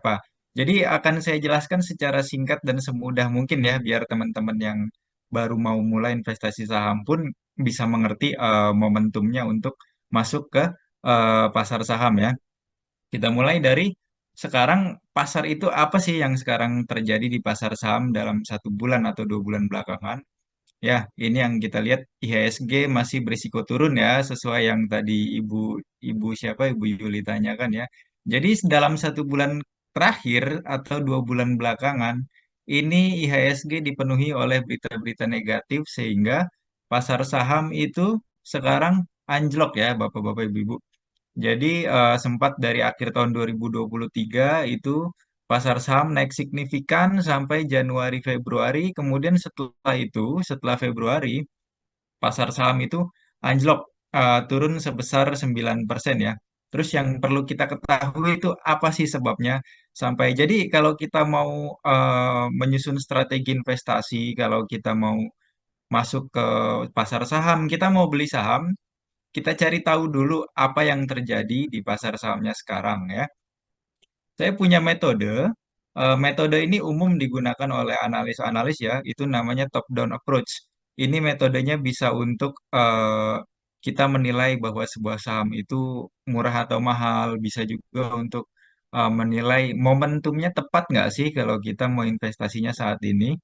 apa. Jadi akan saya jelaskan secara singkat dan semudah mungkin ya, biar teman-teman yang baru mau mulai investasi saham pun bisa mengerti momentumnya untuk masuk ke pasar saham ya. Kita mulai dari sekarang pasar itu apa sih yang sekarang terjadi di pasar saham dalam 1 bulan atau 2 bulan belakangan? Ya, ini yang kita lihat IHSG masih berisiko turun ya, sesuai yang tadi Ibu siapa Ibu Yuli tanyakan ya. Jadi dalam 1 bulan terakhir atau 2 bulan belakangan, ini IHSG dipenuhi oleh berita-berita negatif sehingga pasar saham itu sekarang anjlok ya, Bapak-bapak Ibu-ibu. Jadi sempat dari akhir tahun 2023 itu pasar saham naik signifikan sampai Januari Februari. Kemudian setelah itu, setelah Februari, pasar saham itu anjlok turun sebesar 9% ya. Terus yang perlu kita ketahui itu apa sih sebabnya sampai jadi kalau kita mau menyusun strategi investasi, kalau kita mau masuk ke pasar saham, kita mau beli saham, kita cari tahu dulu apa yang terjadi di pasar sahamnya sekarang ya. Saya punya metode. Metode ini umum digunakan oleh analis-analis ya. Itu namanya top-down approach. Ini metodenya bisa untuk kita menilai bahwa sebuah saham itu murah atau mahal. Bisa juga untuk menilai momentumnya tepat nggak sih kalau kita mau investasinya saat ini.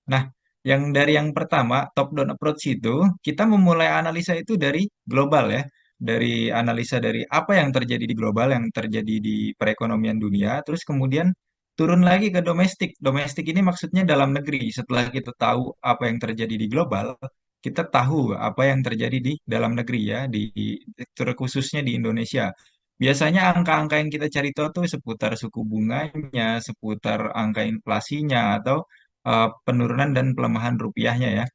Nah, yang pertama, top down approach itu, kita memulai analisa itu dari global ya. Dari analisa dari apa yang terjadi di global, yang terjadi di perekonomian dunia, terus kemudian turun lagi ke domestik. Domestik ini maksudnya dalam negeri. Setelah kita tahu apa yang terjadi di global, kita tahu apa yang terjadi di dalam negeri ya, terkhususnya di Indonesia. Biasanya angka-angka yang kita cari tahu tuh seputar suku bunganya, seputar angka inflasinya, atau penurunan dan pelemahan rupiahnya ya,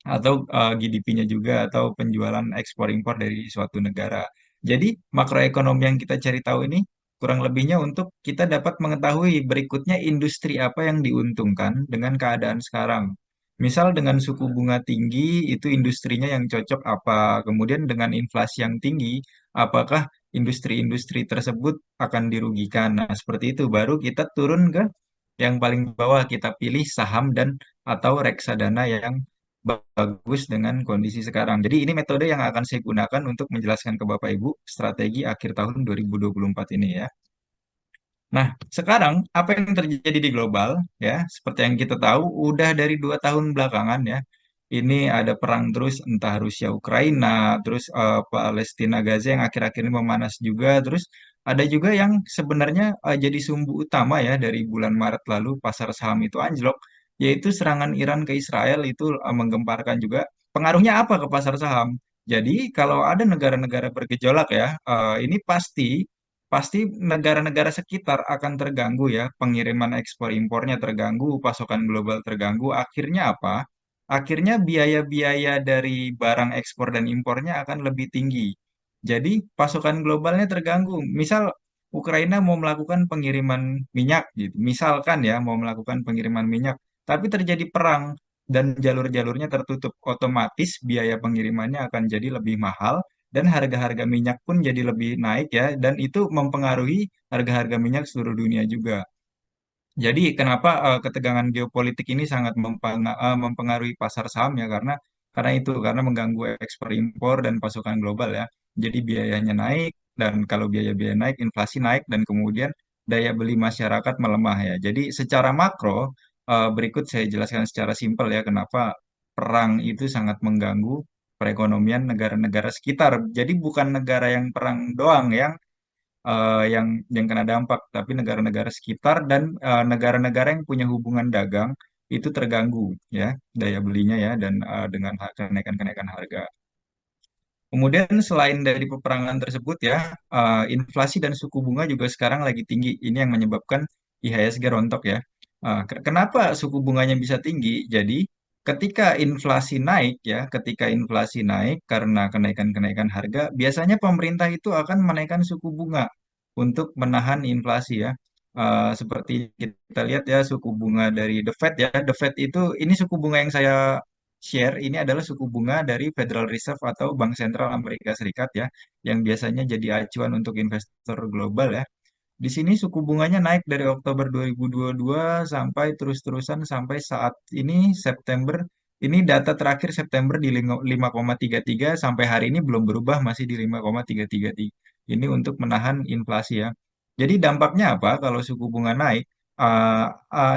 atau GDP-nya juga, atau penjualan ekspor impor dari suatu negara. Jadi makroekonomi yang kita cari tahu ini kurang lebihnya untuk kita dapat mengetahui berikutnya industri apa yang diuntungkan dengan keadaan sekarang. Misal dengan suku bunga tinggi, itu industrinya yang cocok apa, kemudian dengan inflasi yang tinggi, apakah industri-industri tersebut akan dirugikan. Nah, seperti itu baru kita turun ke yang paling bawah, kita pilih saham dan atau reksadana yang bagus dengan kondisi sekarang. Jadi ini metode yang akan saya gunakan untuk menjelaskan ke Bapak Ibu strategi akhir tahun 2024 ini ya. Nah, sekarang apa yang terjadi di global ya? Seperti yang kita tahu, udah dari 2 tahun belakangan ya. Ini ada perang terus, entah Rusia Ukraina, terus Palestina Gaza yang akhir-akhir ini memanas juga, terus ada juga yang sebenarnya jadi sumbu utama ya dari bulan Maret lalu pasar saham itu anjlok, yaitu serangan Iran ke Israel itu menggemparkan juga. Pengaruhnya apa ke pasar saham? Jadi kalau ada negara-negara bergejolak ya, ini pasti pasti negara-negara sekitar akan terganggu ya, pengiriman ekspor impornya terganggu, pasokan global terganggu. Akhirnya apa? Akhirnya biaya-biaya dari barang ekspor dan impornya akan lebih tinggi. Jadi pasokan globalnya terganggu. Misal Ukraina mau melakukan pengiriman minyak gitu. Misalkan ya mau melakukan pengiriman minyak, tapi terjadi perang dan jalur-jalurnya tertutup, otomatis biaya pengirimannya akan jadi lebih mahal dan harga-harga minyak pun jadi lebih naik ya, dan itu mempengaruhi harga-harga minyak seluruh dunia juga. Jadi kenapa ketegangan geopolitik ini sangat mempengaruhi pasar saham ya, karena itu karena mengganggu ekspor impor dan pasokan global ya. Jadi biayanya naik, dan kalau biaya-biaya naik, inflasi naik, dan kemudian daya beli masyarakat melemah ya. Jadi secara makro, berikut saya jelaskan secara simpel ya kenapa perang itu sangat mengganggu perekonomian negara-negara sekitar. Jadi bukan negara yang perang doang yang kena dampak, tapi negara-negara sekitar dan negara-negara yang punya hubungan dagang itu terganggu ya daya belinya ya, dan dengan kenaikan-kenaikan harga. Kemudian selain dari peperangan tersebut ya, inflasi dan suku bunga juga sekarang lagi tinggi. Ini yang menyebabkan IHSG rontok ya. Kenapa suku bunganya bisa tinggi? Jadi ketika inflasi naik karena kenaikan-kenaikan harga, biasanya pemerintah itu akan menaikkan suku bunga untuk menahan inflasi ya. Seperti kita lihat ya suku bunga dari The Fed ya. The Fed itu ini suku bunga yang saya share ini adalah suku bunga dari Federal Reserve atau Bank Sentral Amerika Serikat ya, yang biasanya jadi acuan untuk investor global ya. Di sini suku bunganya naik dari Oktober 2022 sampai terus-terusan sampai saat ini September. Ini data terakhir September di 5,33 sampai hari ini belum berubah masih di 5,333. Ini untuk menahan inflasi ya. Jadi dampaknya apa kalau suku bunga naik?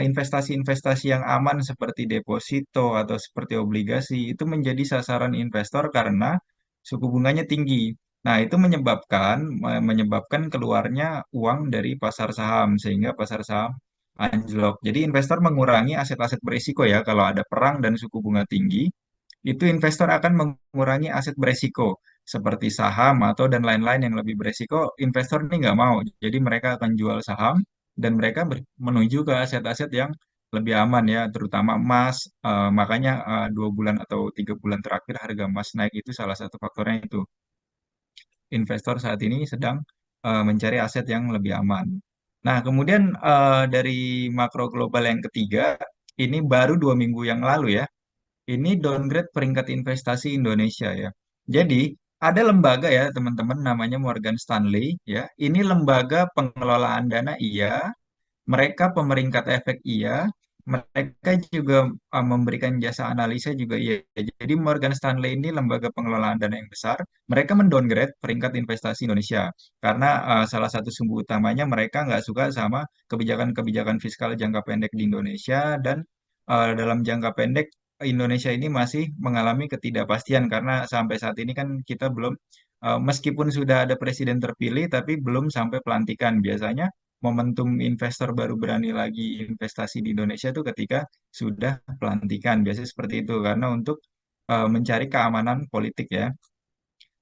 Investasi-investasi yang aman seperti deposito atau seperti obligasi itu menjadi sasaran investor karena suku bunganya tinggi. Nah, itu menyebabkan keluarnya uang dari pasar saham sehingga pasar saham anjlok. Jadi investor mengurangi aset-aset berisiko ya. Kalau ada perang dan suku bunga tinggi, itu investor akan mengurangi aset beresiko seperti saham atau dan lain-lain yang lebih beresiko. Investor ini nggak mau. Jadi mereka akan jual saham dan mereka menuju ke aset-aset yang lebih aman ya, terutama emas. Makanya 2 bulan atau 3 bulan terakhir harga emas naik itu salah satu faktornya itu investor saat ini sedang mencari aset yang lebih aman. Nah, kemudian dari makro global yang ketiga, ini baru 2 minggu yang lalu ya, ini downgrade peringkat investasi Indonesia ya. Jadi ada lembaga ya teman-teman namanya Morgan Stanley ya. Ini lembaga pengelolaan dana iya, mereka pemeringkat efek iya, mereka juga memberikan jasa analisa juga iya. Jadi Morgan Stanley ini lembaga pengelolaan dana yang besar, mereka mendowngrade peringkat investasi Indonesia karena salah satu sumber utamanya mereka nggak suka sama kebijakan-kebijakan fiskal jangka pendek di Indonesia dan dalam jangka pendek Indonesia ini masih mengalami ketidakpastian karena sampai saat ini kan kita belum meskipun sudah ada presiden terpilih tapi belum sampai pelantikan. Biasanya momentum investor baru berani lagi investasi di Indonesia itu ketika sudah pelantikan. Biasanya seperti itu karena untuk mencari keamanan politik ya.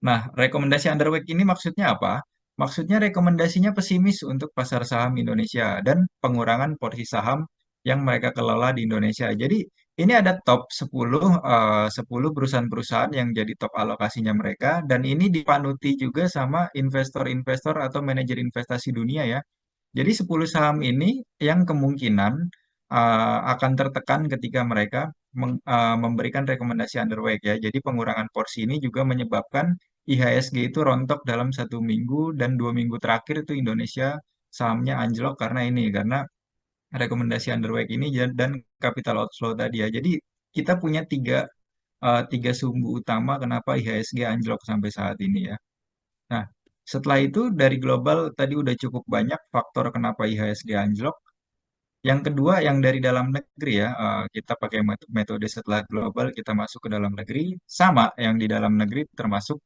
Nah, rekomendasi underweight ini maksudnya apa? Maksudnya rekomendasinya pesimis untuk pasar saham Indonesia dan pengurangan porsi saham yang mereka kelola di Indonesia. Jadi ini ada top 10 perusahaan-perusahaan yang jadi top alokasinya mereka dan ini dipanuti juga sama investor-investor atau manajer investasi dunia ya. Jadi 10 saham ini yang kemungkinan akan tertekan ketika mereka memberikan rekomendasi underweight ya. Jadi pengurangan porsi ini juga menyebabkan IHSG itu rontok dalam 1 minggu dan 2 minggu terakhir itu Indonesia sahamnya anjlok karena ini karena rekomendasi underweight ini dan capital outflow tadi ya. Jadi kita punya tiga sumbu utama kenapa IHSG anjlok sampai saat ini ya. Nah, setelah itu dari global tadi udah cukup banyak faktor kenapa IHSG anjlok. Yang kedua yang dari dalam negeri ya, kita pakai metode setelah global kita masuk ke dalam negeri, sama yang di dalam negeri termasuk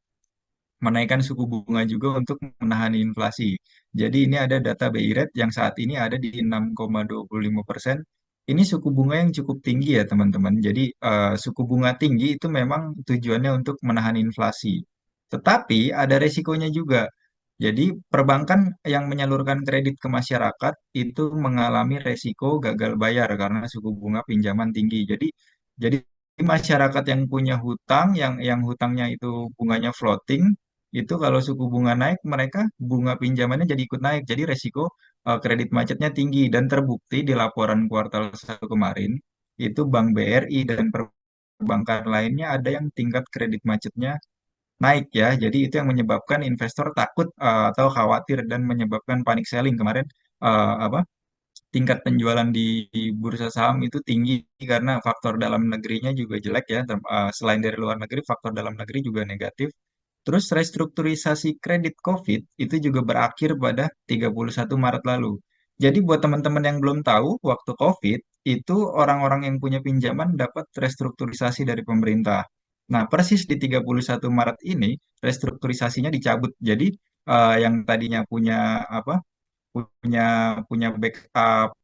menaikkan suku bunga juga untuk menahan inflasi. Jadi ini ada data BI Rate yang saat ini ada di 6,25%. Ini suku bunga yang cukup tinggi ya teman-teman. Jadi suku bunga tinggi itu memang tujuannya untuk menahan inflasi. Tetapi ada resikonya juga. Jadi perbankan yang menyalurkan kredit ke masyarakat itu mengalami resiko gagal bayar karena suku bunga pinjaman tinggi. Jadi masyarakat yang punya hutang, yang hutangnya itu bunganya floating, itu kalau suku bunga naik, mereka bunga pinjamannya jadi ikut naik. Jadi resiko kredit macetnya tinggi dan terbukti di laporan kuartal 1 kemarin, itu Bank BRI dan perbankan lainnya ada yang tingkat kredit macetnya naik ya. Jadi itu yang menyebabkan investor takut atau khawatir dan menyebabkan panic selling kemarin apa tingkat penjualan di bursa saham itu tinggi karena faktor dalam negerinya juga jelek ya. Selain dari luar negeri, faktor dalam negeri juga negatif. Terus restrukturisasi kredit COVID itu juga berakhir pada 31 Maret lalu. Jadi buat teman-teman yang belum tahu, waktu COVID itu orang-orang yang punya pinjaman dapat restrukturisasi dari pemerintah. Nah, persis di 31 Maret ini restrukturisasinya dicabut. Jadi yang tadinya punya apa? punya punya backup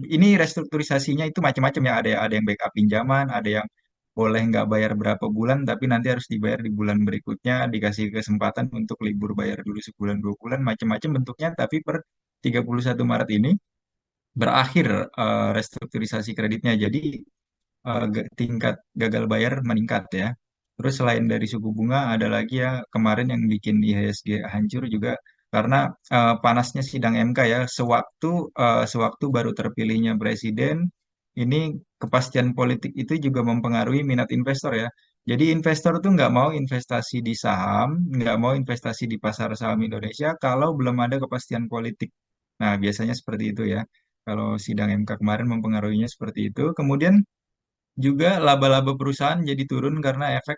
ini restrukturisasinya itu macam-macam ya ada yang backup pinjaman ada yang boleh nggak bayar berapa bulan tapi nanti harus dibayar di bulan berikutnya dikasih kesempatan untuk libur bayar dulu sebulan 2 bulan macam-macam bentuknya tapi per 31 Maret ini berakhir restrukturisasi kreditnya jadi tingkat gagal bayar meningkat ya. Terus selain dari suku bunga, ada lagi ya kemarin yang bikin IHSG hancur juga karena panasnya sidang MK ya. Sewaktu baru terpilihnya presiden, ini kepastian politik itu juga mempengaruhi minat investor ya. Jadi investor tuh nggak mau investasi di saham, nggak mau investasi di pasar saham Indonesia kalau belum ada kepastian politik. Nah, biasanya seperti itu ya. Kalau sidang MK kemarin mempengaruhinya seperti itu. Kemudian juga laba-laba perusahaan jadi turun karena efek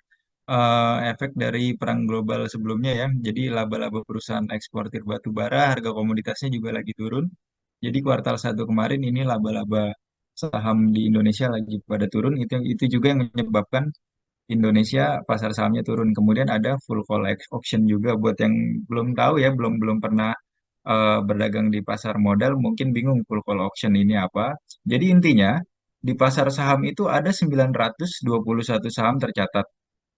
dari perang global sebelumnya ya. Jadi laba-laba perusahaan eksportir batu bara, harga komoditasnya juga lagi turun. Jadi kuartal satu kemarin ini laba-laba saham di Indonesia lagi pada turun. Itu juga yang menyebabkan Indonesia pasar sahamnya turun. Kemudian ada full call option juga buat yang belum tahu ya, belum belum pernah berdagang di pasar modal, mungkin bingung full call option ini apa. Jadi intinya di pasar saham itu ada 921 saham tercatat.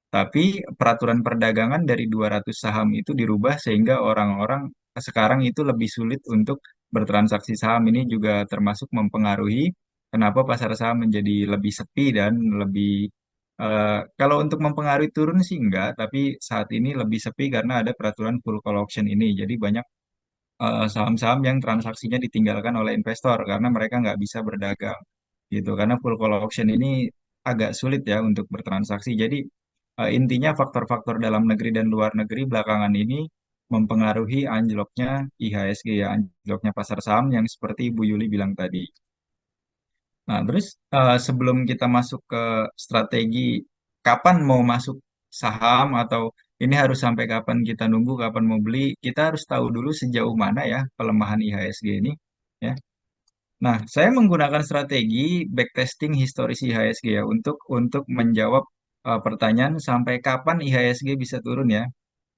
Tapi peraturan perdagangan dari 200 saham itu dirubah sehingga orang-orang sekarang itu lebih sulit untuk bertransaksi saham. Ini juga termasuk mempengaruhi kenapa pasar saham menjadi lebih sepi dan lebih kalau untuk mempengaruhi turun sih enggak, tapi saat ini lebih sepi karena ada peraturan full call option ini. Jadi banyak saham-saham yang transaksinya ditinggalkan oleh investor karena mereka nggak bisa berdagang gitu. Karena full call option ini agak sulit ya untuk bertransaksi. Jadi intinya faktor-faktor dalam negeri dan luar negeri belakangan ini mempengaruhi anjloknya IHSG ya, anjloknya pasar saham yang seperti Ibu Yuli bilang tadi. Nah, terus sebelum kita masuk ke strategi kapan mau masuk saham atau ini harus sampai kapan kita nunggu, kapan mau beli, kita harus tahu dulu sejauh mana ya pelemahan IHSG ini. Ya. Nah, saya menggunakan strategi backtesting historis IHSG ya untuk menjawab pertanyaan sampai kapan IHSG bisa turun ya.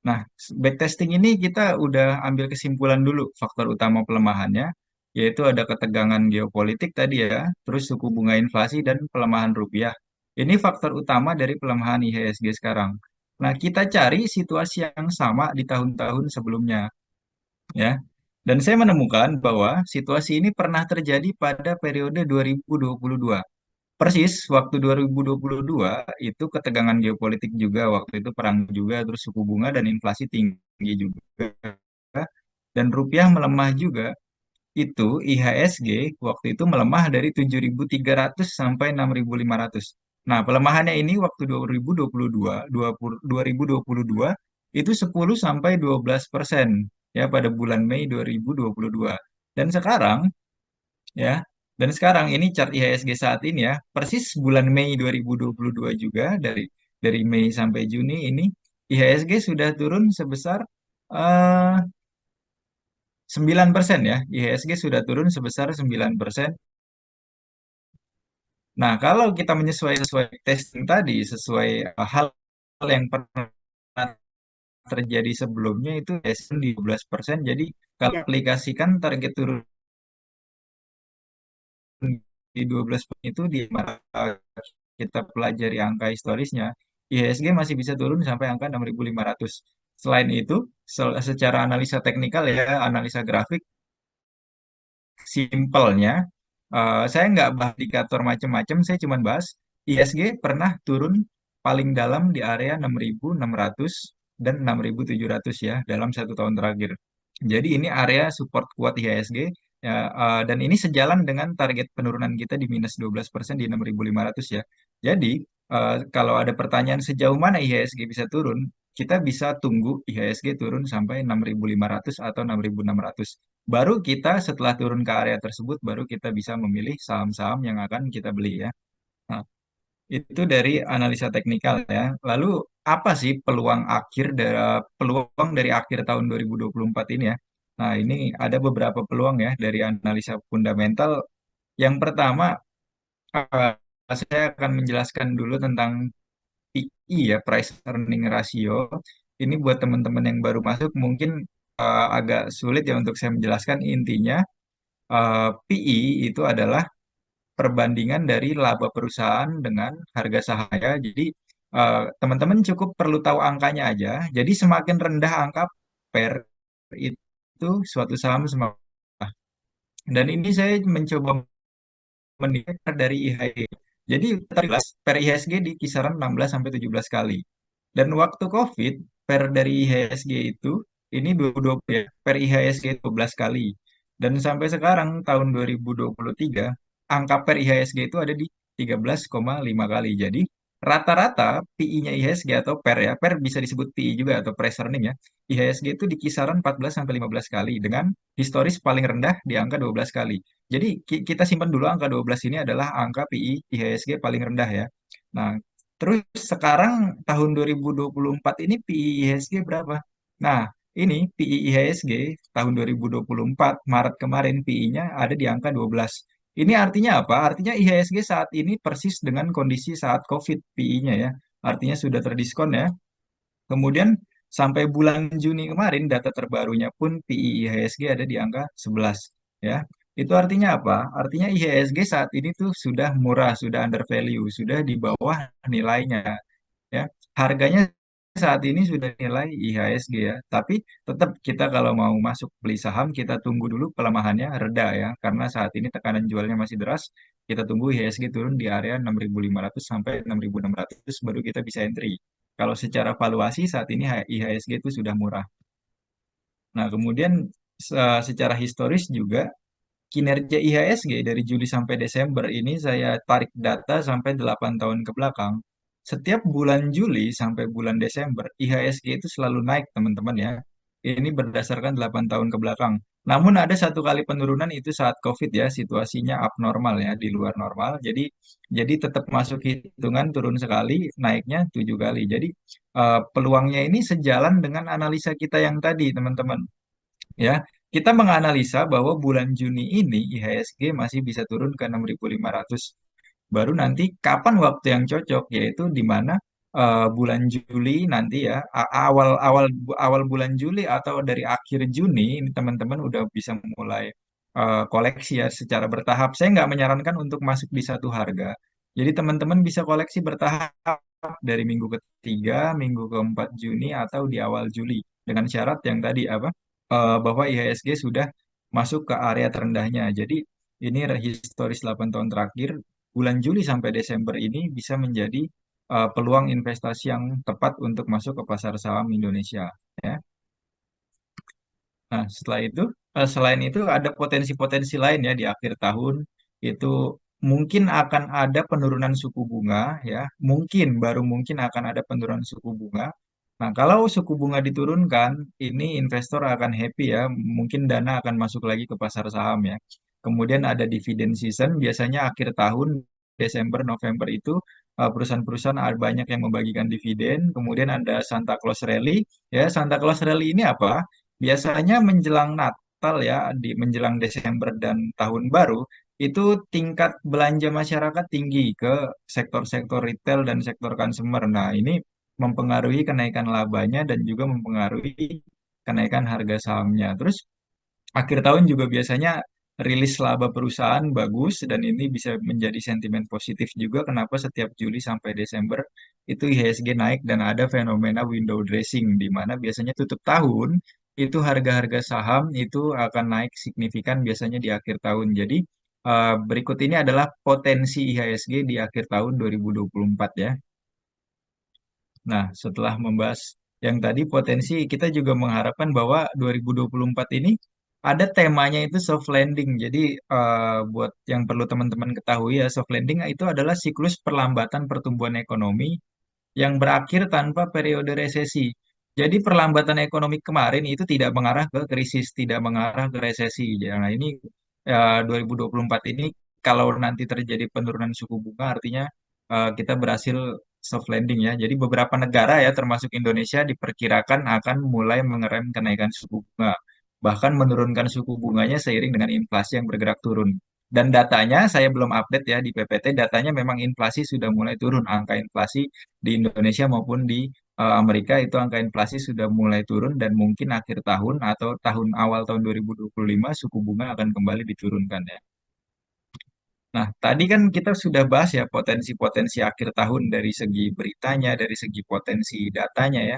Nah, backtesting ini kita udah ambil kesimpulan dulu faktor utama pelemahannya, yaitu ada ketegangan geopolitik tadi ya, terus suku bunga inflasi dan pelemahan rupiah. Ini faktor utama dari pelemahan IHSG sekarang. Nah, kita cari situasi yang sama di tahun-tahun sebelumnya, ya. Dan saya menemukan bahwa situasi ini pernah terjadi pada periode 2022. Persis waktu 2022 itu ketegangan geopolitik juga, waktu itu perang juga, terus suku bunga dan inflasi tinggi juga, dan rupiah melemah juga. Itu IHSG waktu itu melemah dari 7.300 sampai 6.500. Nah, pelemahannya ini waktu 2022 itu 10 sampai 12% ya pada bulan Mei 2022. Dan sekarang ya. Dan sekarang ini chart IHSG saat ini ya, persis bulan Mei 2022 juga dari Mei sampai Juni ini IHSG sudah turun sebesar 9% ya. IHSG sudah turun sebesar 9%. Nah, kalau kita sesuai testing tadi, sesuai hal yang pernah terjadi sebelumnya itu IHSG di 12%. Jadi kalau aplikasikan target turun di 12 itu di mana kita pelajari angka historisnya, IHSG masih bisa turun sampai angka 6.500. Selain itu, secara analisa teknikal ya, analisa grafik, simpelnya, saya nggak bahas indikator macam-macam, saya cuma bahas IHSG pernah turun paling dalam di area 6.600 dan 6.700 ya dalam 1 tahun terakhir. Jadi ini area support kuat IHSG ya, dan ini sejalan dengan target penurunan kita di minus 12% di 6.500 ya. Jadi kalau ada pertanyaan sejauh mana IHSG bisa turun, kita bisa tunggu IHSG turun sampai 6.500 atau 6.600. Baru kita setelah turun ke area tersebut, baru kita bisa memilih saham-saham yang akan kita beli ya. Nah, itu dari analisa teknikal ya. Lalu apa sih peluang dari akhir tahun 2024 ini ya? Nah, ini ada beberapa peluang ya dari analisa fundamental. Yang pertama, eh, saya akan menjelaskan dulu tentang PI ya, Price Earning Ratio. Ini buat teman-teman yang baru masuk mungkin agak sulit ya untuk saya menjelaskan. Intinya, PI itu adalah perbandingan dari laba perusahaan dengan harga sahamnya. Jadi teman-teman cukup perlu tahu angkanya aja. Jadi semakin rendah angka per itu suatu saham semakin. Dan ini saya mencoba menilai dari IHSG. Jadi per IHSG di kisaran 16 sampai 17 kali. Dan waktu COVID per dari IHSG itu ini 2020 ya, per IHSG 12 kali. Dan sampai sekarang tahun 2023 angka per IHSG itu ada di 13,5 kali. Jadi rata-rata PI-nya IHSG atau PER ya, PER bisa disebut PI juga atau price earning ya. IHSG itu di kisaran 14 sampai 15 kali dengan historis paling rendah di angka 12 kali. Jadi kita simpan dulu angka 12 ini adalah angka PI IHSG paling rendah ya. Nah, terus sekarang tahun 2024 ini PI IHSG berapa? Nah, ini PI IHSG tahun 2024 Maret kemarin PI-nya ada di angka 12. Ini artinya apa? Artinya IHSG saat ini persis dengan kondisi saat COVID PI-nya ya. Artinya sudah terdiskon ya. Kemudian sampai bulan Juni kemarin data terbarunya pun PI IHSG ada di angka 11 ya. Itu artinya apa? Artinya IHSG saat ini tuh sudah murah, sudah under value, sudah di bawah nilainya ya. Harganya saat ini sudah nilai IHSG ya. Tapi tetap kita kalau mau masuk beli saham kita tunggu dulu pelemahannya reda ya. Karena saat ini tekanan jualnya masih deras. Kita tunggu IHSG turun di area 6.500 sampai 6.600 baru kita bisa entry. Kalau secara valuasi saat ini IHSG itu sudah murah. Nah, kemudian secara historis juga kinerja IHSG dari Juli sampai Desember ini saya tarik data sampai 8 tahun ke belakang. Setiap bulan Juli sampai bulan Desember, IHSG itu selalu naik, teman-teman ya. Ini berdasarkan 8 tahun ke belakang. Namun ada satu kali penurunan itu saat COVID ya, situasinya abnormal ya, di luar normal. Jadi tetap masuk hitungan turun sekali, naiknya 7 kali. Jadi peluangnya ini sejalan dengan analisa kita yang tadi, teman-teman ya. Kita menganalisa bahwa bulan Juni ini IHSG masih bisa turun ke 6.500. Baru nanti kapan waktu yang cocok yaitu di mana bulan Juli nanti ya awal awal awal bulan Juli atau dari akhir Juni ini teman-teman udah bisa mulai koleksi ya secara bertahap. Saya nggak menyarankan untuk masuk di satu harga. Jadi teman-teman bisa koleksi bertahap dari minggu ketiga, minggu keempat Juni atau di awal Juli dengan syarat yang tadi apa? Bahwa IHSG sudah masuk ke area terendahnya. Jadi ini historis 8 tahun terakhir, bulan Juli sampai Desember ini bisa menjadi peluang investasi yang tepat untuk masuk ke pasar saham Indonesia. Ya. Nah, setelah itu, selain itu ada potensi-potensi lain ya di akhir tahun itu mungkin akan ada penurunan suku bunga ya, mungkin baru mungkin akan ada penurunan suku bunga. Nah, kalau suku bunga diturunkan, ini investor akan happy ya, mungkin dana akan masuk lagi ke pasar saham ya. Kemudian ada dividend season, biasanya akhir tahun Desember November itu perusahaan-perusahaan banyak yang membagikan dividen. Kemudian ada Santa Claus Rally ya, Santa Claus Rally ini apa? Biasanya menjelang Natal ya, di menjelang Desember dan Tahun Baru, itu tingkat belanja masyarakat tinggi ke sektor-sektor retail dan sektor consumer. Nah, ini mempengaruhi kenaikan labanya dan juga mempengaruhi kenaikan harga sahamnya. Terus akhir tahun juga biasanya rilis laba perusahaan bagus dan ini bisa menjadi sentimen positif juga kenapa setiap Juli sampai Desember itu IHSG naik dan ada fenomena window dressing di mana biasanya tutup tahun itu harga-harga saham itu akan naik signifikan biasanya di akhir tahun. Jadi berikut ini adalah potensi IHSG di akhir tahun 2024 ya. Nah, setelah membahas yang tadi potensi, kita juga mengharapkan bahwa 2024 ini ada temanya itu soft landing. Jadi, buat yang perlu teman-teman ketahui ya, soft landing itu adalah siklus perlambatan pertumbuhan ekonomi yang berakhir tanpa periode resesi. Jadi perlambatan ekonomi kemarin itu tidak mengarah ke krisis, tidak mengarah ke resesi. Ya, nah, ini 2024 ini kalau nanti terjadi penurunan suku bunga artinya kita berhasil soft landing ya. Jadi beberapa negara ya termasuk Indonesia diperkirakan akan mulai mengerem kenaikan suku bunga. Bahkan menurunkan suku bunganya seiring dengan inflasi yang bergerak turun. Dan datanya saya belum update ya di PPT, datanya memang inflasi sudah mulai turun. Angka inflasi di Indonesia maupun di Amerika itu angka inflasi sudah mulai turun dan mungkin akhir tahun atau tahun awal tahun 2025 suku bunga akan kembali diturunkan ya. Nah, tadi kan kita sudah bahas ya potensi-potensi akhir tahun dari segi beritanya, dari segi potensi datanya ya.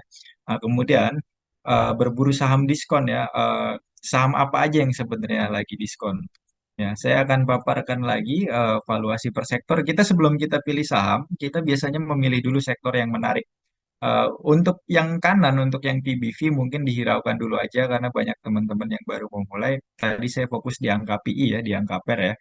Nah, kemudian berburu saham diskon ya, saham apa aja yang sebenarnya lagi diskon? Ya, saya akan paparkan lagi valuasi per sektor. Kita sebelum kita pilih saham, kita biasanya memilih dulu sektor yang menarik. Untuk yang kanan, untuk yang PBV mungkin dihiraukan dulu aja karena banyak teman-teman yang baru memulai. Tadi saya fokus di angka PI ya, di angka PER ya.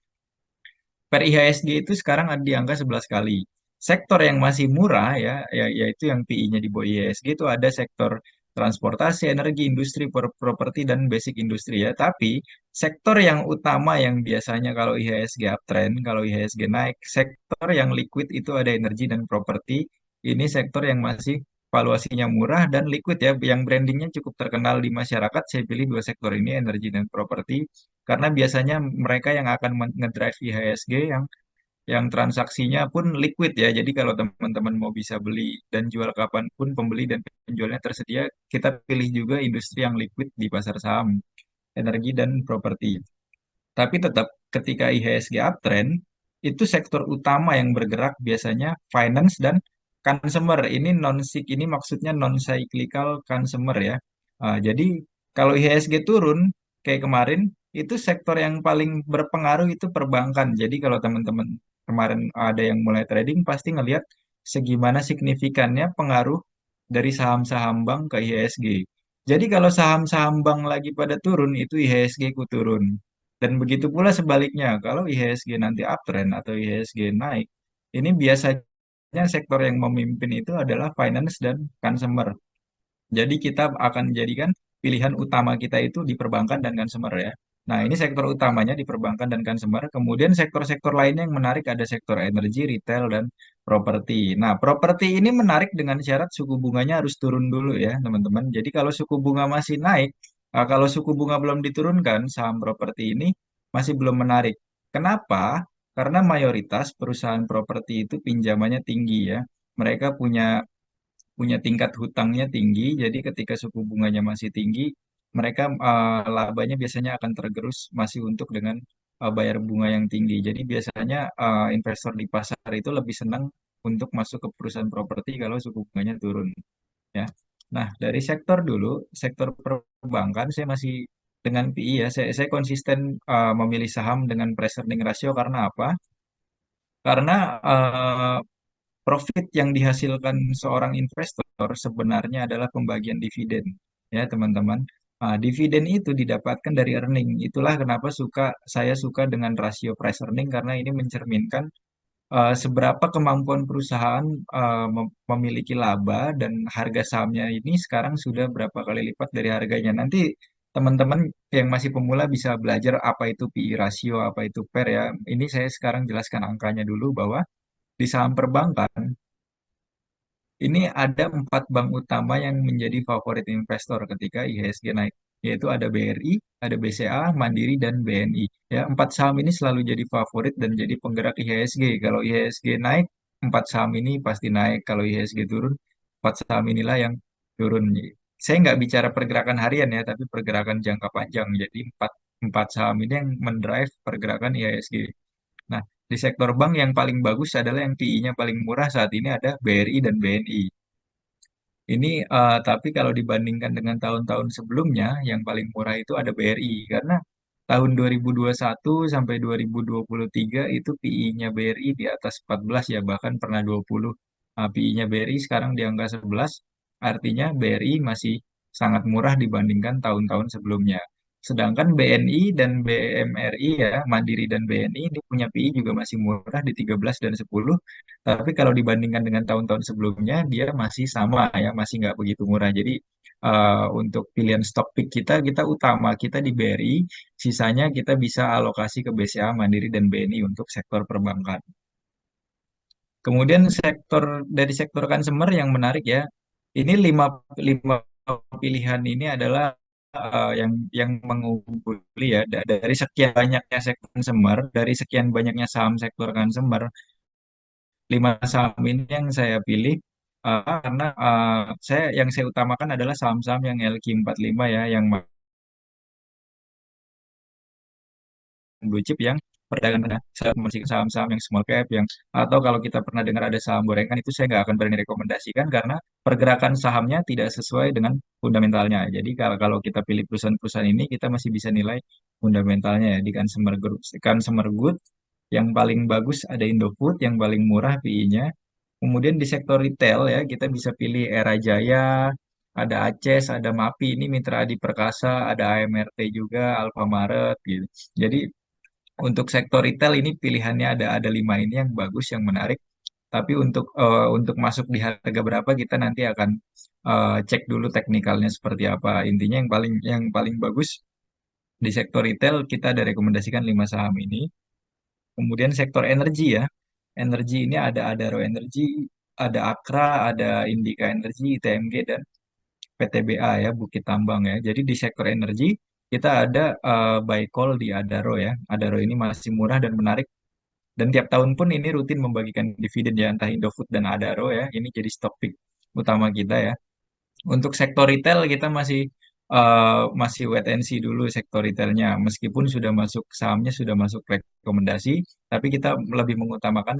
Per IHSG itu sekarang ada di angka 11 kali. sektor yang masih murah ya, yaitu yang PI-nya di bawah IHSG itu ada sektor transportasi, energi, industri, properti dan basic industri ya. Tapi sektor yang utama yang biasanya kalau IHSG uptrend, kalau IHSG naik, sektor yang liquid itu ada energi dan properti. Ini sektor yang masih valuasinya murah dan liquid ya, yang brandingnya cukup terkenal di masyarakat. Saya pilih dua sektor ini, energi dan properti, karena biasanya mereka yang akan ngedrive IHSG yang transaksinya pun liquid ya. Jadi kalau teman-teman mau bisa beli dan jual kapanpun, pembeli dan penjualnya tersedia, kita pilih juga industri yang liquid di pasar saham, energi dan properti. Tapi tetap ketika IHSG uptrend, itu sektor utama yang bergerak biasanya finance dan consumer. Ini ini maksudnya non cyclical consumer ya. Jadi kalau IHSG turun kayak kemarin, itu sektor yang paling berpengaruh itu perbankan. Jadi kalau teman-teman kemarin ada yang mulai trading pasti ngelihat segimana signifikannya pengaruh dari saham-saham bank ke IHSG. Jadi kalau saham-saham bank lagi pada turun, itu IHSG ku turun. Dan begitu pula sebaliknya, kalau IHSG nanti uptrend atau IHSG naik, ini biasanya sektor yang memimpin itu adalah finance dan consumer. Jadi kita akan jadikan pilihan utama kita itu di perbankan dan consumer ya. Nah, ini sektor utamanya di perbankan dan consumer. Kemudian sektor-sektor lainnya yang menarik ada sektor energi, retail, dan properti. Nah, properti ini menarik dengan syarat suku bunganya harus turun dulu ya, teman-teman. Jadi kalau suku bunga masih naik, kalau suku bunga belum diturunkan, saham properti ini masih belum menarik. Kenapa? Karena mayoritas perusahaan properti itu pinjamannya tinggi ya. Mereka punya tingkat hutangnya tinggi, jadi ketika suku bunganya masih tinggi, mereka labanya biasanya akan tergerus masih untuk dengan bayar bunga yang tinggi. Jadi biasanya investor di pasar itu lebih senang untuk masuk ke perusahaan properti kalau suku bunganya turun, ya. Nah, dari sektor dulu, sektor perbankan saya masih dengan PI ya. Saya konsisten memilih saham dengan price earning ratio karena apa? Karena profit yang dihasilkan seorang investor sebenarnya adalah pembagian dividen, ya teman-teman. Dividen itu didapatkan dari earning. Itulah kenapa saya suka dengan rasio price earning karena ini mencerminkan seberapa kemampuan perusahaan memiliki laba dan harga sahamnya ini sekarang sudah berapa kali lipat dari harganya. Nanti teman-teman yang masih pemula bisa belajar apa itu PI rasio, apa itu PER ya. Ini saya sekarang jelaskan angkanya dulu bahwa di saham perbankan ini ada empat bank utama yang menjadi favorit investor ketika IHSG naik, yaitu ada BRI, ada BCA, Mandiri, dan BNI. Ya, empat saham ini selalu jadi favorit dan jadi penggerak IHSG. Kalau IHSG naik, empat saham ini pasti naik. Kalau IHSG turun, empat saham inilah yang turun. Saya nggak bicara pergerakan harian ya, tapi pergerakan jangka panjang. Jadi empat saham ini yang mendrive pergerakan IHSG. Nah, di sektor bank yang paling bagus adalah yang PI-nya paling murah saat ini ada BRI dan BNI. Ini tapi kalau dibandingkan dengan tahun-tahun sebelumnya, yang paling murah itu ada BRI karena tahun 2021 sampai 2023 itu PI-nya BRI di atas 14 ya, bahkan pernah 20. PI-nya BRI sekarang di angka 11, artinya BRI masih sangat murah dibandingkan tahun-tahun sebelumnya. Sedangkan BNI dan BMRI ya, Mandiri dan BNI ini punya PI juga masih murah di 13 dan 10. Tapi kalau dibandingkan dengan tahun-tahun sebelumnya, dia masih sama ya, masih nggak begitu murah. Jadi untuk pilihan stock pick kita utama kita di BRI, sisanya kita bisa alokasi ke BCA, Mandiri, dan BNI untuk sektor perbankan. Kemudian dari sektor consumer yang menarik ya, ini lima pilihan ini adalah yang mengungguli ya dari sekian banyaknya sektor consumer, dari sekian banyaknya saham sektor consumer, lima saham ini yang saya pilih karena yang saya utamakan adalah saham-saham yang LQ45 ya, yang blue chip yang perdagangan masih saham-saham yang small cap yang atau kalau kita pernah dengar ada saham gorengan itu saya nggak akan berani rekomendasikan karena pergerakan sahamnya tidak sesuai dengan fundamentalnya. Jadi kalau kita pilih perusahaan-perusahaan ini kita masih bisa nilai fundamentalnya ya di consumer good yang paling bagus ada Indofood yang paling murah PI-nya. Kemudian di sektor retail ya kita bisa pilih Era Jaya, ada Aces, ada MAPI, ini Mitra Adi Perkasa, ada AMRT juga, Alfamaret gitu. Jadi untuk sektor retail ini pilihannya ada lima ini yang bagus, yang menarik. Tapi untuk masuk di harga berapa kita nanti akan cek dulu teknikalnya seperti apa. Intinya yang paling bagus di sektor retail kita ada rekomendasikan 5 saham ini. Kemudian sektor energi ya. Energi ini ada Adaro Energi, ada Akra, ada Indika Energi, ITMG, dan PTBA ya, Bukit Tambang ya. Jadi di sektor energi kita ada buy call di Adaro ya. Adaro ini masih murah dan menarik. Dan tiap tahun pun ini rutin membagikan dividen ya, entah Indofood dan Adaro ya. Ini jadi stock pick utama kita ya. Untuk sektor retail kita masih wait and see dulu sektor retailnya. Meskipun sudah masuk sahamnya sudah masuk rekomendasi, tapi kita lebih mengutamakan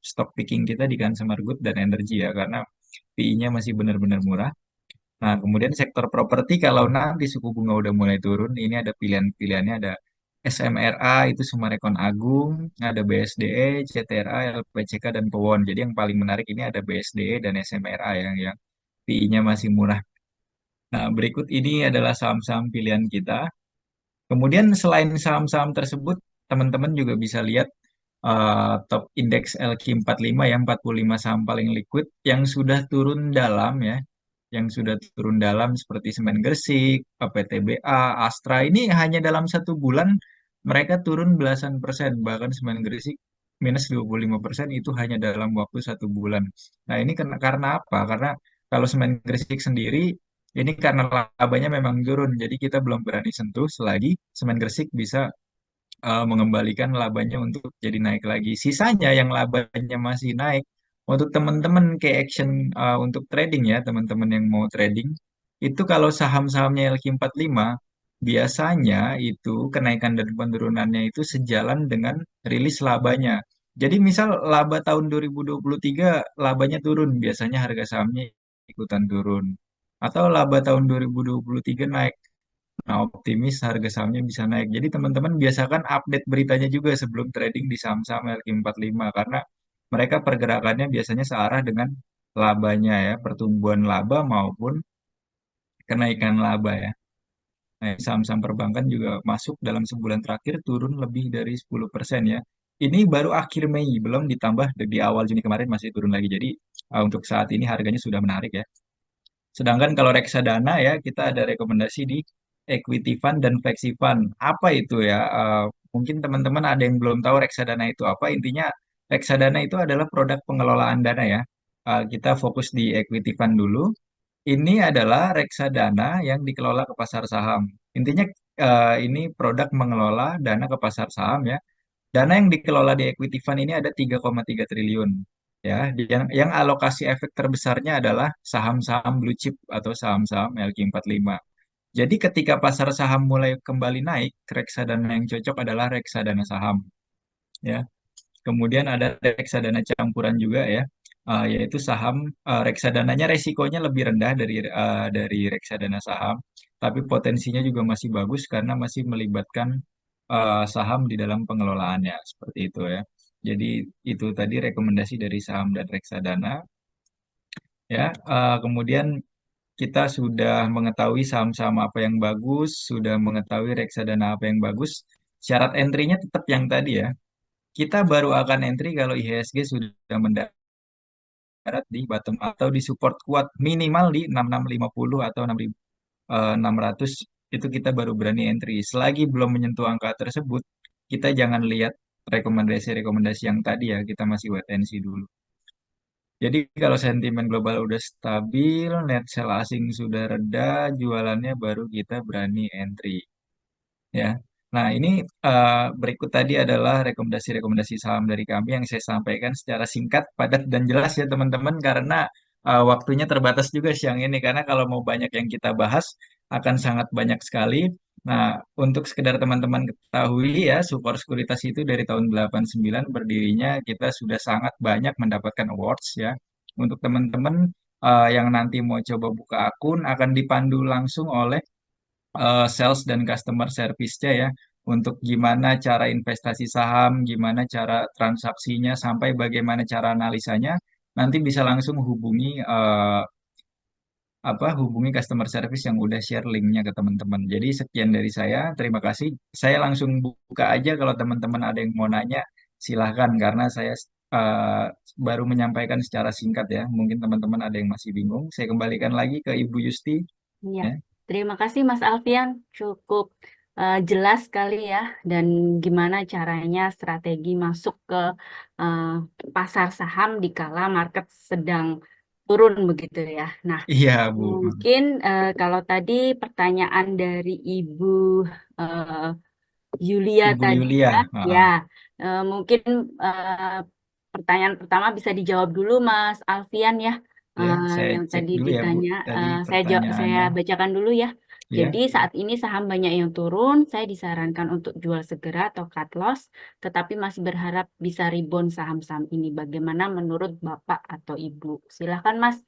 stock picking kita di Consumer Good dan energi ya, karena PI-nya masih benar-benar murah. Nah, kemudian sektor properti kalau nanti suku bunga udah mulai turun, ini ada pilihan-pilihannya, ada SMRA itu Summarecon Agung, ada BSDE, CTRA, LPCK, dan Pewon. Jadi yang paling menarik ini ada BSDE dan SMRA yang PI-nya masih murah. Nah, berikut ini adalah saham-saham pilihan kita. Kemudian selain saham-saham tersebut, teman-teman juga bisa lihat top indeks LQ45 yang 45 saham paling liquid yang sudah turun dalam ya, yang sudah turun dalam seperti Semen Gresik, PTBA, Astra ini hanya dalam 1 bulan mereka turun belasan persen, bahkan Semen Gresik minus 25% itu hanya dalam waktu 1 bulan. Nah ini karena apa? Karena kalau Semen Gresik sendiri ini karena labanya memang turun, jadi kita belum berani sentuh selagi Semen Gresik bisa mengembalikan labanya untuk jadi naik lagi. Sisanya yang labanya masih naik, untuk teman-teman kayak action untuk trading ya, teman-teman yang mau trading, itu kalau saham-sahamnya LQ45, biasanya itu kenaikan dan penurunannya itu sejalan dengan rilis labanya. Jadi misal laba tahun 2023 labanya turun, biasanya harga sahamnya ikutan turun. Atau laba tahun 2023 naik, nah, optimis harga sahamnya bisa naik. Jadi teman-teman biasakan update beritanya juga sebelum trading di saham-saham LQ45 karena mereka pergerakannya biasanya searah dengan labanya ya, pertumbuhan laba maupun kenaikan laba ya. Nah, saham-saham perbankan juga masuk dalam sebulan terakhir turun lebih dari 10% ya. Ini baru akhir Mei, belum ditambah di awal Juni kemarin masih turun lagi. Jadi untuk saat ini harganya sudah menarik ya. Sedangkan kalau reksadana ya kita ada rekomendasi di equity fund dan flexi fund. Apa itu ya? Mungkin teman-teman ada yang belum tahu reksadana itu apa. Intinya reksadana itu adalah produk pengelolaan dana ya. Kita fokus di equity fund dulu. Ini adalah reksadana yang dikelola ke pasar saham. Intinya ini produk mengelola dana ke pasar saham ya. Dana yang dikelola di equity fund ini ada 3,3 triliun. Ya, yang alokasi efek terbesarnya adalah saham-saham blue chip atau saham-saham LQ45. Jadi ketika pasar saham mulai kembali naik, reksadana yang cocok adalah reksadana saham. Ya, kemudian ada reksadana campuran juga ya, yaitu saham reksadananya resikonya lebih rendah dari reksadana saham, tapi potensinya juga masih bagus karena masih melibatkan saham di dalam pengelolaannya seperti itu ya. Jadi itu tadi rekomendasi dari saham dan reksadana ya. Kemudian kita sudah mengetahui saham-saham apa yang bagus, sudah mengetahui reksadana apa yang bagus. Syarat entry-nya tetap yang tadi ya. Kita baru akan entry kalau IHSG sudah mendarat di bottom atau di support kuat minimal di 6650 atau 600 itu kita baru berani entry. Selagi belum menyentuh angka tersebut, kita jangan lihat rekomendasi-rekomendasi yang tadi ya, kita masih wait and see dulu. Jadi kalau sentimen global udah stabil, net sell asing sudah reda, jualannya baru kita berani entry. Ya. Nah, ini berikut tadi adalah rekomendasi-rekomendasi saham dari kami yang saya sampaikan secara singkat, padat, dan jelas ya teman-teman, karena waktunya terbatas juga siang ini, karena kalau mau banyak yang kita bahas akan sangat banyak sekali. Nah, untuk sekedar teman-teman ketahui ya, Sukor Sekuritas itu dari tahun 89 berdirinya, kita sudah sangat banyak mendapatkan awards ya. Untuk teman-teman yang nanti mau coba buka akun, akan dipandu langsung oleh sales dan customer service-nya ya, untuk gimana cara investasi saham, gimana cara transaksinya, sampai bagaimana cara analisanya. Nanti bisa langsung hubungi customer service yang udah share linknya ke teman-teman. Jadi sekian dari saya, terima kasih. Saya langsung buka aja kalau teman-teman ada yang mau nanya, silahkan karena saya eh, baru menyampaikan secara singkat ya. Mungkin teman-teman ada yang masih bingung. Saya kembalikan lagi ke Ibu Yusti. Iya, Ya. terima kasih Mas Alfian, cukup jelas sekali ya, dan gimana caranya strategi masuk ke eh, pasar saham di kala market sedang turun begitu ya. Nah, Iya, Bu. mungkin kalau tadi pertanyaan dari Ibu eh, Yulia Ibu tadi Yulia. ya, ya mungkin eh, pertanyaan pertama bisa dijawab dulu Mas Alfian ya. Ya, saya Yang cek tadi dulu ya, Bu. ditanya, Tadi saya pertanyaannya. bacakan dulu ya. Ya, Jadi saat ini saham banyak yang turun, saya disarankan untuk jual segera atau cut loss, tetapi masih berharap bisa rebound saham-saham ini. Bagaimana menurut Bapak atau Ibu? Silahkan Mas.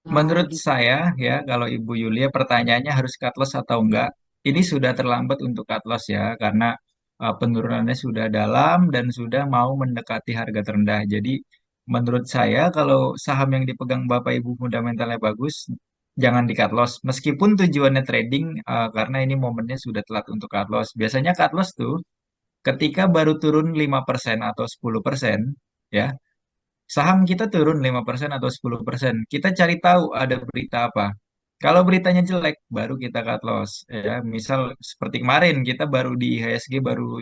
menurut Di, saya ya, kalau Ibu Yulia pertanyaannya harus cut loss atau enggak, ini sudah terlambat untuk cut loss ya, karena penurunannya sudah dalam dan sudah mau mendekati harga terendah. Jadi, menurut saya kalau saham yang dipegang Bapak Ibu fundamentalnya bagus, jangan di cut loss. Meskipun tujuannya trading, karena ini momennya sudah telat untuk cut loss. Biasanya cut loss tuh ketika baru turun 5% atau 10%, ya, saham kita turun 5% atau 10%. Kita cari tahu ada berita apa. Kalau beritanya jelek, baru kita cut loss. Ya, misal seperti kemarin kita baru di IHSG baru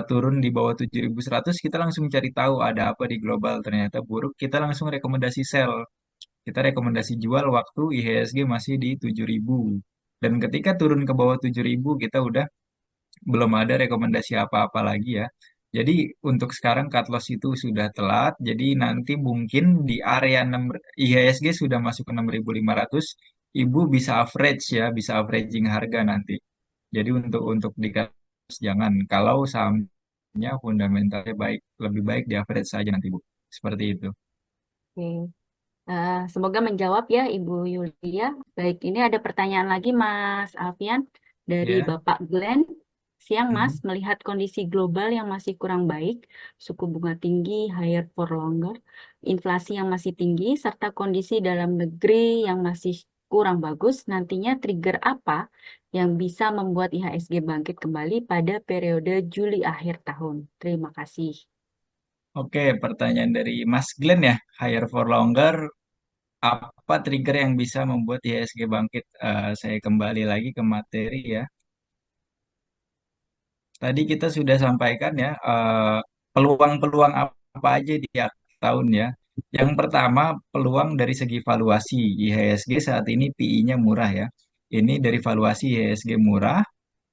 turun di bawah 7.100, kita langsung cari tahu ada apa di global. Ternyata buruk, kita langsung rekomendasi sell. Kita rekomendasi jual waktu IHSG masih di 7.000. Dan ketika turun ke bawah 7.000, kita udah belum ada rekomendasi apa-apa lagi ya. Jadi untuk sekarang cut loss itu sudah telat. Jadi nanti mungkin di area 6 IHSG sudah masuk ke 6.500, Ibu bisa average ya, bisa averaging harga nanti. Jadi untuk di cut loss jangan. Kalau sahamnya fundamentalnya baik, lebih baik di average saja nanti Bu. Seperti itu. Oke. Semoga menjawab ya Ibu Yulia. Baik, ini ada pertanyaan lagi Mas Alfian dari Ya. Bapak Glenn. Siang Mas, Mhm. melihat kondisi global yang masih kurang baik, suku bunga tinggi, higher for longer, inflasi yang masih tinggi, serta kondisi dalam negeri yang masih kurang bagus, nantinya trigger apa yang bisa membuat IHSG bangkit kembali pada periode Juli akhir tahun? Terima kasih. Oke, pertanyaan dari Mas Glenn ya. Higher for longer, apa trigger yang bisa membuat IHSG bangkit? Saya kembali lagi ke materi ya. Tadi kita sudah sampaikan ya, peluang-peluang apa aja di akhir tahun ya. Yang pertama, peluang dari segi valuasi. IHSG saat ini PI-nya murah ya. Ini dari valuasi IHSG murah.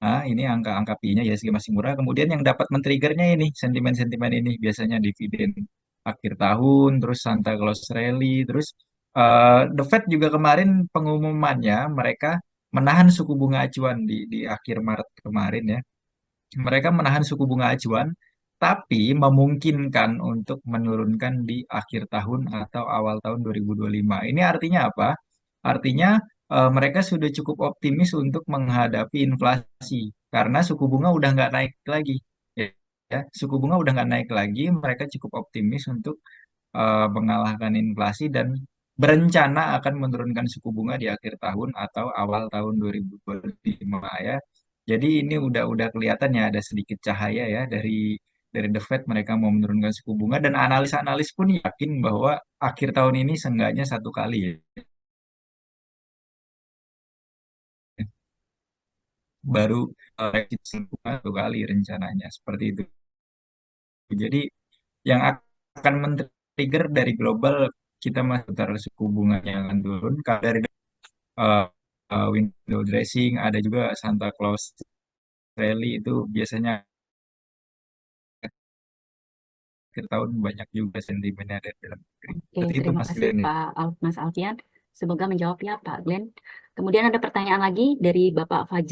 Nah, ini angka-angka PI-nya IHSG masih murah. Kemudian yang dapat men-triggernya ini, sentimen-sentimen ini biasanya dividen akhir tahun, terus Santa Claus Rally, terus The Fed juga kemarin pengumumannya mereka menahan suku bunga acuan di akhir Maret kemarin ya. Mereka menahan suku bunga acuan, tapi memungkinkan untuk menurunkan di akhir tahun atau awal tahun 2025. Ini artinya apa? Artinya mereka sudah cukup optimis untuk menghadapi inflasi karena suku bunga udah nggak naik lagi. Ya, ya. Suku bunga udah nggak naik lagi, mereka cukup optimis untuk mengalahkan inflasi dan berencana akan menurunkan suku bunga di akhir tahun atau awal tahun 2025 ya. Jadi ini udah kelihatan ya ada sedikit cahaya ya dari The Fed mereka mau menurunkan suku bunga dan analis-analis pun yakin bahwa akhir tahun ini seenggaknya satu kali ya. Baru revisi suku bunga satu kali rencananya seperti itu. Jadi yang akan men-trigger dari global kita masih putar suku bunganya akan turun. Kalau dari uh, window dressing, ada juga Santa Claus Rally itu biasanya akhir tahun banyak juga sentimennya dari dalam negeri. Oke, Seperti itu terima Mas kasih Glenn ya. Mas Alfian. Semoga menjawab ya Pak Glenn. Kemudian ada pertanyaan lagi dari Bapak Fajri.